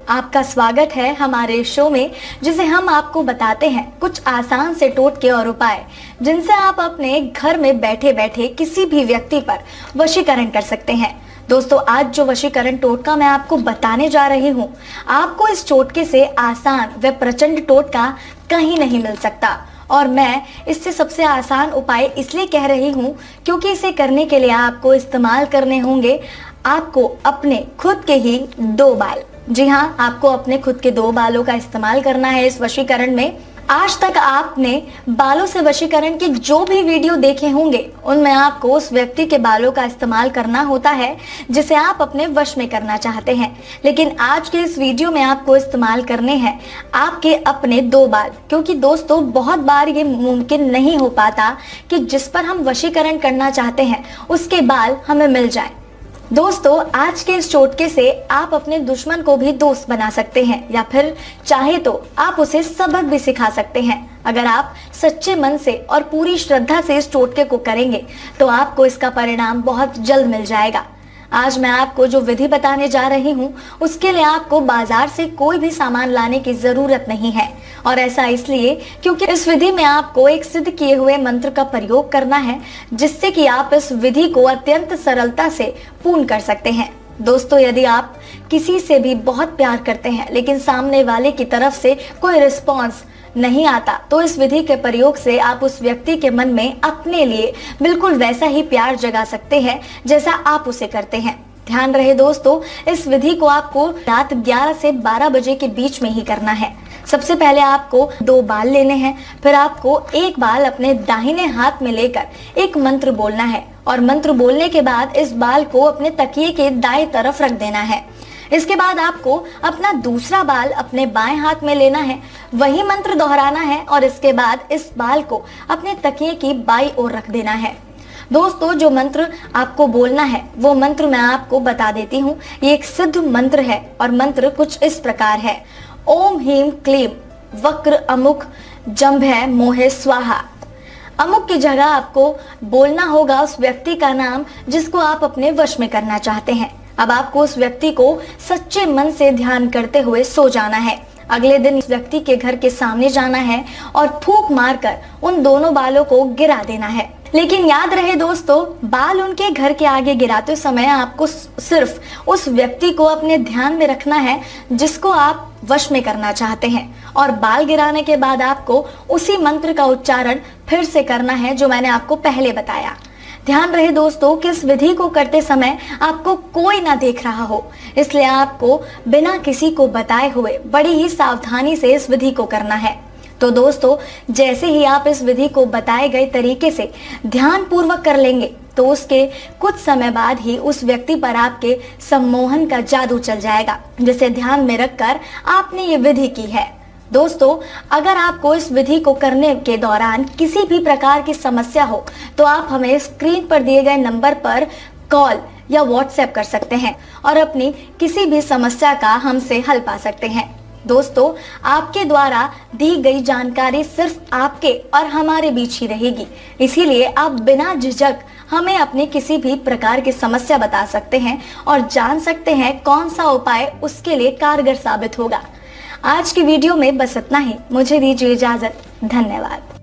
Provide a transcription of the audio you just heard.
आपका स्वागत है हमारे शो में, जिसे हम आपको बताते हैं कुछ आसान से टोटके और उपाय जिनसे आप अपने घर में बैठे बैठे किसी भी व्यक्ति पर वशीकरण कर सकते हैं। दोस्तों, आज जो वशीकरण टोटका मैं आपको बताने जा रही हूँ, आपको इस टोटके से आसान व प्रचंड टोटका कहीं नहीं मिल सकता। और मैं इससे सबसे आसान उपाय इसलिए कह रही हूँ क्योंकि इसे करने के लिए आपको इस्तेमाल करने होंगे आपको अपने खुद के ही 2 बाल। जी हाँ, आपको अपने खुद के 2 बालों का इस्तेमाल करना है इस वशीकरण में। आज तक आपने बालों से वशीकरण के जो भी वीडियो देखे होंगे, उनमें आपको उस व्यक्ति के बालों का इस्तेमाल करना होता है जिसे आप अपने वश में करना चाहते हैं। लेकिन आज के इस वीडियो में आपको इस्तेमाल करने हैं आपके अपने 2 बाल, क्योंकि दोस्तों बहुत बार ये मुमकिन नहीं हो पाता कि जिस पर हम वशीकरण करना चाहते हैं उसके बाल हमें मिल जाए। दोस्तों, आज के इस टोटके से आप अपने दुश्मन को भी दोस्त बना सकते हैं, या फिर चाहे तो आप उसे सबक भी सिखा सकते हैं। अगर आप सच्चे मन से और पूरी श्रद्धा से इस टोटके को करेंगे तो आपको इसका परिणाम बहुत जल्द मिल जाएगा। आज मैं आपको जो विधि बताने जा रही हूँ उसके लिए आपको बाजार से कोई भी सामान लाने की जरूरत नहीं है, और ऐसा इसलिए क्योंकि इस विधि में आपको एक सिद्ध किए हुए मंत्र का प्रयोग करना है, जिससे कि आप इस विधि को अत्यंत सरलता से पूर्ण कर सकते हैं। दोस्तों, यदि आप किसी से भी बहुत प्यार करते हैं लेकिन सामने वाले की तरफ से कोई रिस्पॉन्स नहीं आता, तो इस विधि के प्रयोग से आप उस व्यक्ति के मन में अपने लिए बिल्कुल वैसा ही प्यार जगा सकते हैं जैसा आप उसे करते हैं। ध्यान रहे दोस्तों, इस विधि को आपको रात 11 से 12 बजे के बीच में ही करना है। सबसे पहले आपको 2 बाल लेने हैं, फिर आपको एक बाल अपने दाहिने हाथ में लेकर एक मंत्र बोलना है, और मंत्र बोलने के बाद इस बाल को अपने तकिए के दाएं तरफ रख देना है। इसके बाद आपको अपना दूसरा बाल अपने बाएं हाथ में लेना है, वही मंत्र दोहराना है, और इसके बाद इस बाल को अपने तकिए की बाईं ओर रख देना है। दोस्तों, जो मंत्र आपको बोलना है वो मंत्र मैं आपको बता देती हूँ। ये एक सिद्ध मंत्र है और मंत्र कुछ इस प्रकार है। ओम ह्रीं क्लीं वक्र अमुक जंभय मोहे स्वाहा। अमुक की जगह आपको बोलना होगा उस व्यक्ति का नाम जिसको आप अपने वश में करना चाहते हैं। अब आपको उस व्यक्ति को सच्चे मन से ध्यान करते हुए सो जाना है। अगले दिन इस व्यक्ति के घर के सामने जाना है और फूंक मारकर उन दोनों बालों को गिरा देना है। लेकिन याद रहे दोस्तों, बाल उनके घर के आगे गिराते समय आपको सिर्फ उस व्यक्ति को अपने ध्यान में रखना है जिसको आप वश में करना चाहते हैं, और बाल गिराने के बाद आपको उसी मंत्र का उच्चारण फिर से करना है जो मैंने आपको पहले बताया। ध्यान रहे दोस्तों कि इस विधि को करते समय आपको कोई ना देख रहा हो, इसलिए आपको बिना किसी को बताए हुए बड़ी ही सावधानी से इस विधि को करना है। तो दोस्तों, जैसे ही आप इस विधि को बताए गए तरीके से ध्यान पूर्वक कर लेंगे तो उसके कुछ समय बाद ही उस व्यक्ति पर आपके सम्मोहन का जादू चल जाएगा, जिसे ध्यान में रखकर आपने ये विधि की है। दोस्तों, अगर आपको इस विधि को करने के दौरान किसी भी प्रकार की समस्या हो तो आप हमें स्क्रीन पर दिए गए नंबर पर कॉल या व्हाट्सएप कर सकते हैं और अपनी किसी भी समस्या का हमसे हल पा सकते हैं। दोस्तों, आपके द्वारा दी गई जानकारी सिर्फ आपके और हमारे बीच ही रहेगी, इसीलिए आप बिना झिझक हमें अपनी किसी भी प्रकार की समस्या बता सकते हैं और जान सकते हैं कौन सा उपाय उसके लिए कारगर साबित होगा। आज की वीडियो में बस इतना ही। मुझे दीजिए इजाजत। धन्यवाद।